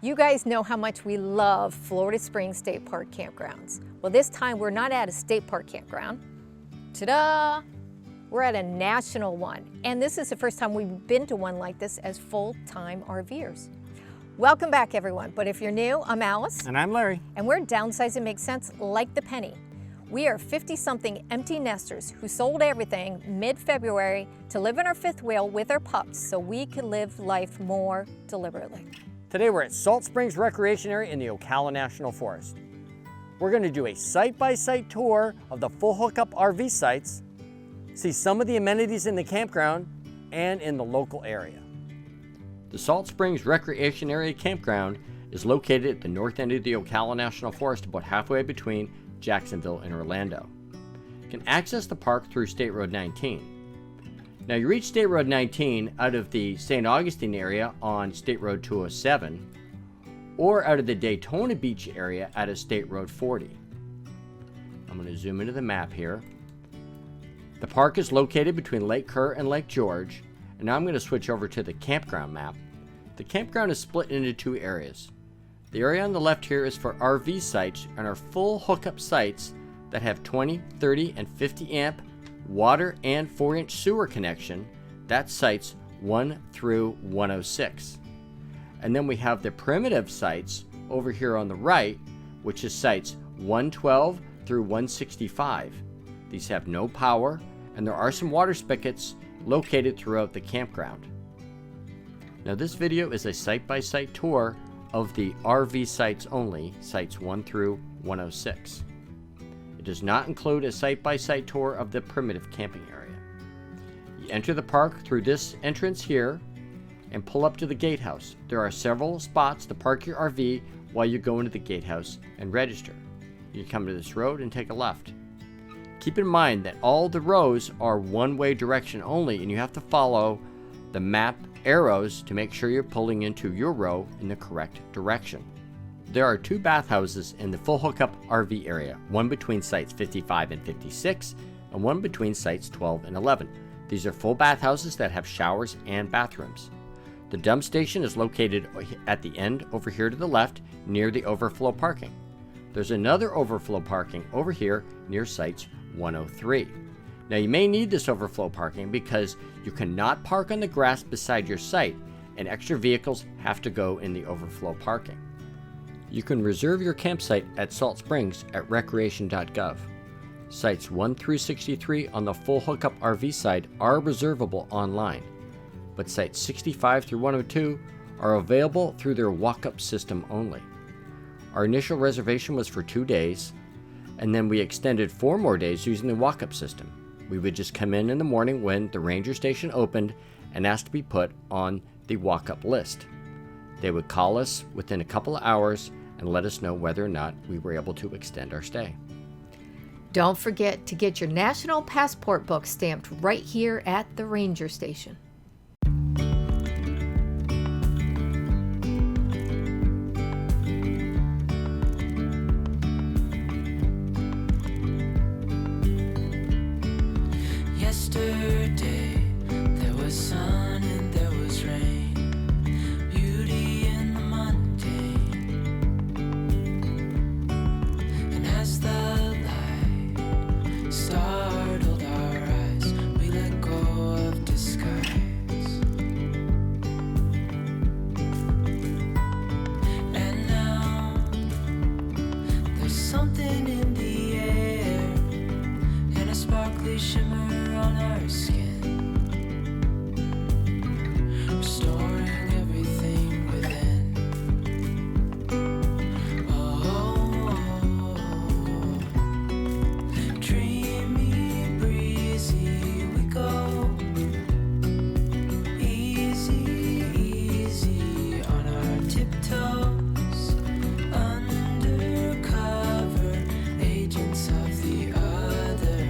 You guys know how much we love Florida Springs State Park campgrounds. Well, this time we're not at a state park campground. Ta-da! We're at a national one. And this is the first time we've been to one like this as full-time RVers. Welcome back, everyone. But if you're new, I'm Alice. And I'm Larry. And we're Downsizing Makes Sense like the penny. We are 50-something empty nesters who sold everything mid-February to live in our fifth wheel with our pups so we could live life more deliberately. Today we're at Salt Springs Recreation Area in the Ocala National Forest. We're going to do a site-by-site tour of the full hookup RV sites, see some of the amenities in the campground and in the local area. The Salt Springs Recreation Area Campground is located at the north end of the Ocala National Forest, about halfway between Jacksonville and Orlando. You can access the park through State Road 19. Now you reach State Road 19 out of the St. Augustine area on State Road 207 or out of the Daytona Beach area out of State Road 40. I'm going to zoom into the map here. The park is located between Lake Kerr and Lake George, and now I'm going to switch over to the campground map. The campground is split into two areas. The area on the left here is for RV sites and are full hookup sites that have 20, 30, and 50 amp water and 4-inch sewer connection. That's sites 1 through 106. And then we have the primitive sites over here on the right, which is sites 112 through 165. These have no power, and there are some water spigots located throughout the campground. Now this video is a site-by-site tour of the RV sites only, sites 1 through 106. It does not include a site-by-site tour of the primitive camping area. You enter the park through this entrance here and pull up to the gatehouse. There are several spots to park your RV while you go into the gatehouse and register. You come to this road and take a left. Keep in mind that all the rows are one-way direction only, and you have to follow the map arrows to make sure you're pulling into your row in the correct direction. There are two bathhouses in the full hookup RV area, one between sites 55 and 56, and one between sites 12 and 11. These are full bathhouses that have showers and bathrooms. The dump station is located at the end over here to the left, near the overflow parking. There's another overflow parking over here near sites 103. Now you may need this overflow parking because you cannot park on the grass beside your site, and extra vehicles have to go in the overflow parking. You can reserve your campsite at Salt Springs at recreation.gov. Sites 1 through 63 on the full hookup RV side are reservable online, but sites 65 through 102 are available through their walk-up system only. Our initial reservation was for 2 days, and then we extended 4 more days using the walk-up system. We would just come in the morning when the ranger station opened and ask to be put on the walk-up list. They would call us within a couple of hours and let us know whether or not we were able to extend our stay. Don't forget to get your National Passport book stamped right here at the ranger station. Yesterday there was sun and there was rain, beauty in the mundane. And as the light startled our eyes, we let go of disguise. And now there's something in the air and a sparkly shimmer on our skin, restoring everything within. Oh, dreamy, breezy, we go. Easy, easy on our tiptoes, undercover agents of the other.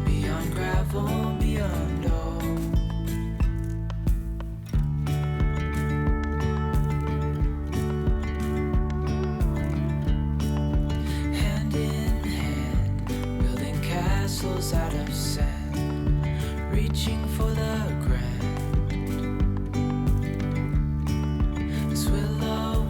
Beyond gravel, beyond all. Hand in hand, building castles out of sand, reaching for the grand. As willow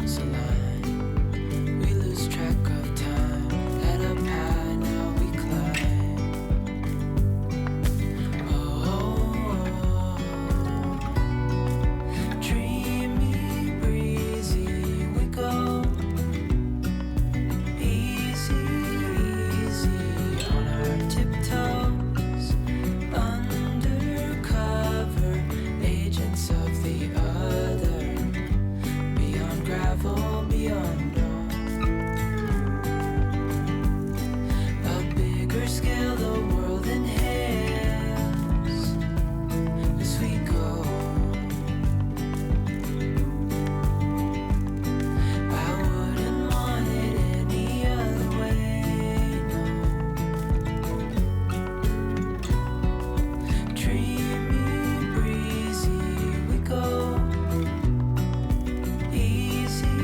gravel beyond all. A bigger scale the world inhales as we go. I wouldn't want it any other way, no. Dreamy, breezy we go. Easy,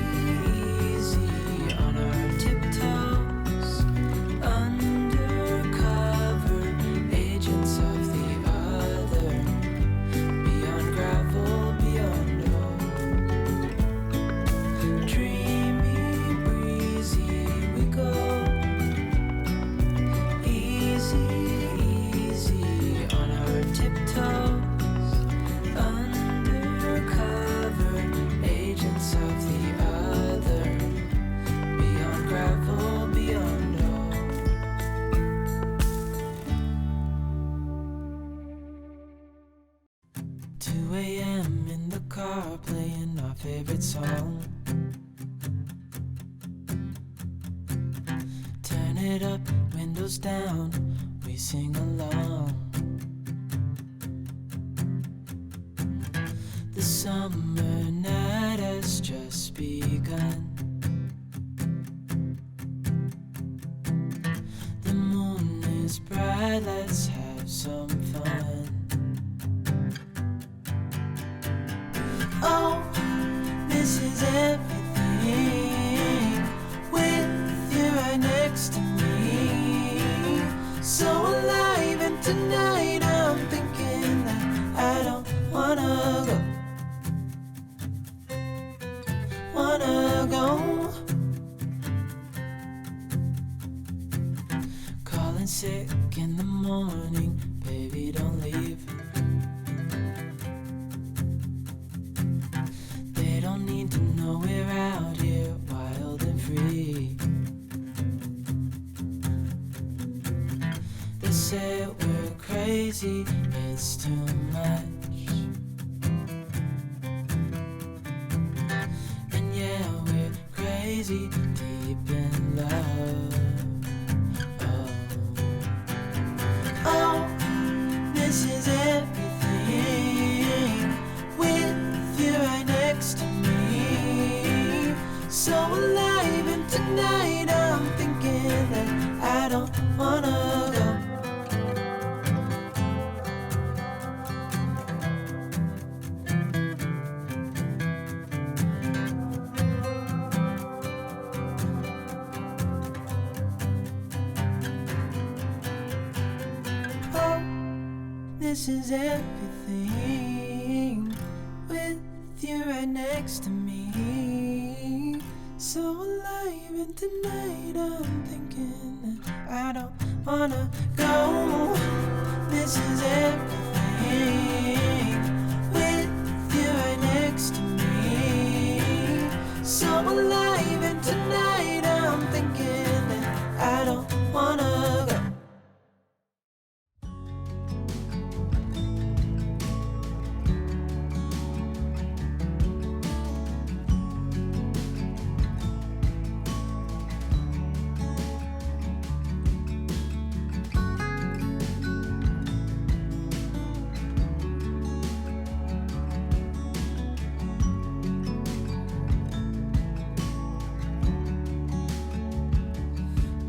easy on our tiptoes. Undercover agents of the other. Beyond gravel, beyond all. Dreamy, breezy we go. Easy, easy on our tiptoes. Undercover agents of the other. Beyond gravel, beyond all. 2 a.m. in the car playing our favorite song. Turn it up, windows down, we sing along. The summer night has just begun. The moon is bright, let's have some fun. Oh, this is everything with you right next to me. So alive, and tonight I'm thinking that I don't wanna go. Calling sick in the morning, baby, don't leave. They don't need to know we're out here wild and free. They say we're crazy, it's too much. And yeah, we're crazy, deep in love. Oh, this is everything with you right next to me. So alive, and tonight I'm thinking that I don't wanna go. Oh, this is everything with you right next to me. So alive, and tonight I'm thinking that I don't wanna go. This is everything with you right next to me. So alive, and tonight I'm thinking that I don't wanna go.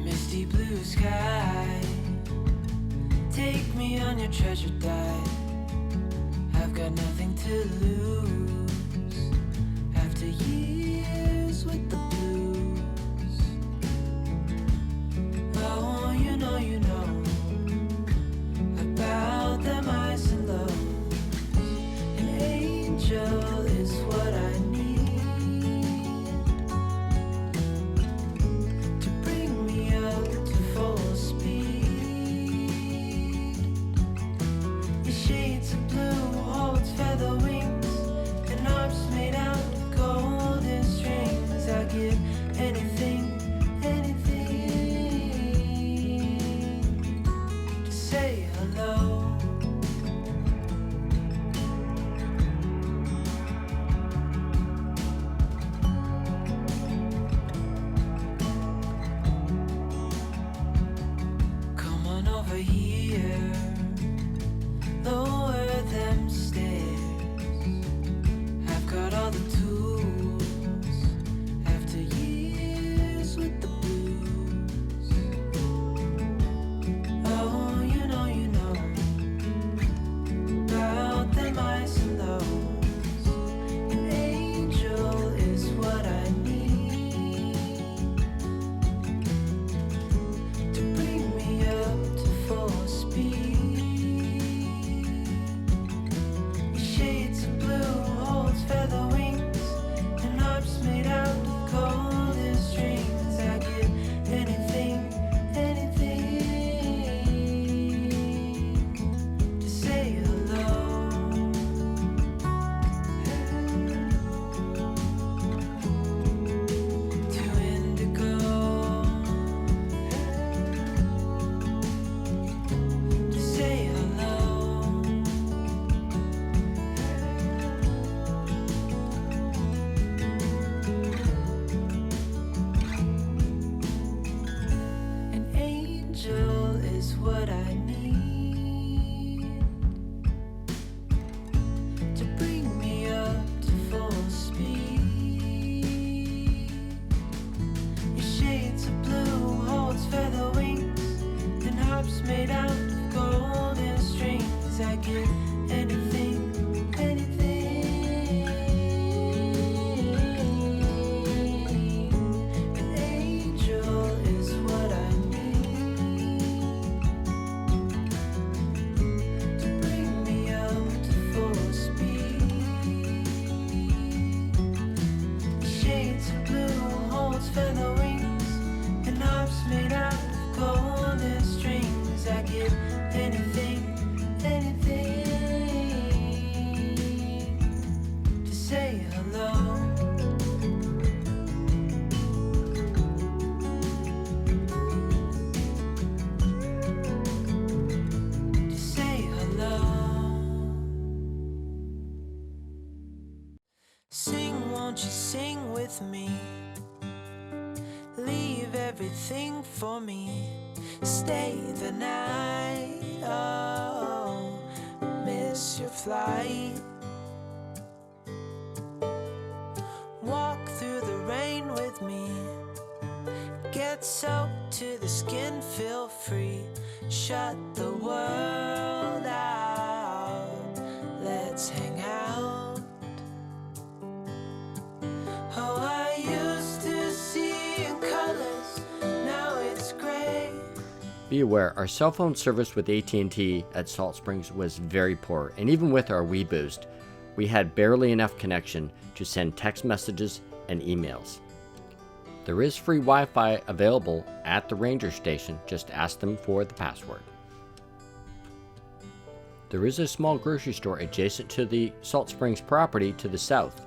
Misty blue sky, take me on your treasure dive. I've got nothing to lose after years with the blues. Oh, you know about them highs and lows. An angel is what I need to bring me up to full speed. Your shades of blue holds feather wings, and arms made out of gold is here. Lower them stairs. I've got all the tools. After years with the blues. Oh, you know about them highs and lows. An angel is what I need to bring me up to full speed. Shades of blue holds feather wings and harps made out of golden strings. I get anything to say hello. To indigo, to say hello. An angel is what I need to bring me up to full speed. Your shades of blue holds feather wings and harps made out of golden strings. I get anything. An angel is what I need to bring me up to full speed. Shades of blue holds feather wings and harps made out of golden strings. I get anything to say hello. To say hello. Sing, won't you sing with me? Leave everything for me. Stay the night. Oh, miss your flight. Walk through the rain with me. Get soaked to the skin, feel free. Shut the world out. Let's hang out. Oh, I used to see in colors. Now it's gray. Be aware, our cell phone service with AT&T at Salt Springs was very poor, and even with our WeBoost, we had barely enough connection to send text messages and emails. There is free Wi-Fi available at the ranger station, just ask them for the password. There is a small grocery store adjacent to the Salt Springs property to the south.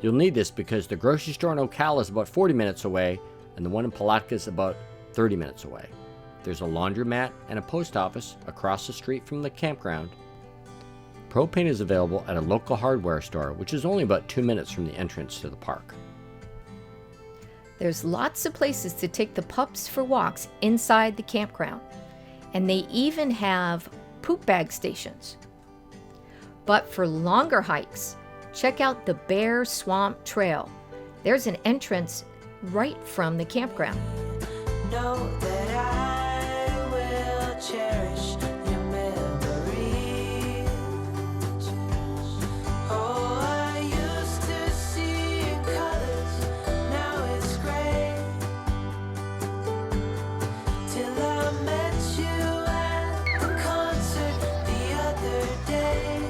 You'll need this because the grocery store in Ocala is about 40 minutes away, and the one in Palatka is about 30 minutes away. There's a laundromat and a post office across the street from the campground. Propane is available at a local hardware store, which is only about 2 minutes from the entrance to the park. There's lots of places to take the pups for walks inside the campground, and they even have poop bag stations. But for longer hikes, check out the Bear Swamp Trail. There's an entrance right from the campground. Know that I will cherish your memories. Oh, I used to see in colors, now it's gray. Till I met you at the concert the other day.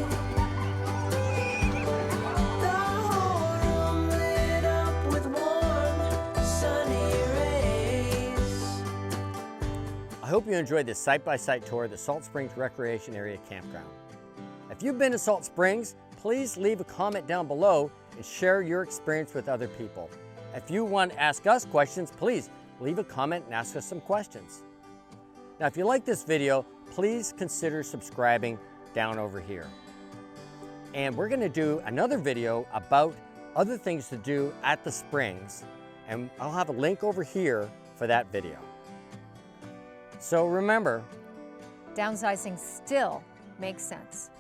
The whole room lit up with warm, sunny rays. I hope you enjoyed this site-by-site tour of the Salt Springs Recreation Area Campground. If you've been to Salt Springs, please leave a comment down below and share your experience with other people. If you want to ask us questions, please leave a comment and ask us some questions. Now, if you like this video, please consider subscribing down over here. And we're going to do another video about other things to do at the springs, and I'll have a link over here for that video. So remember, downsizing still makes sense.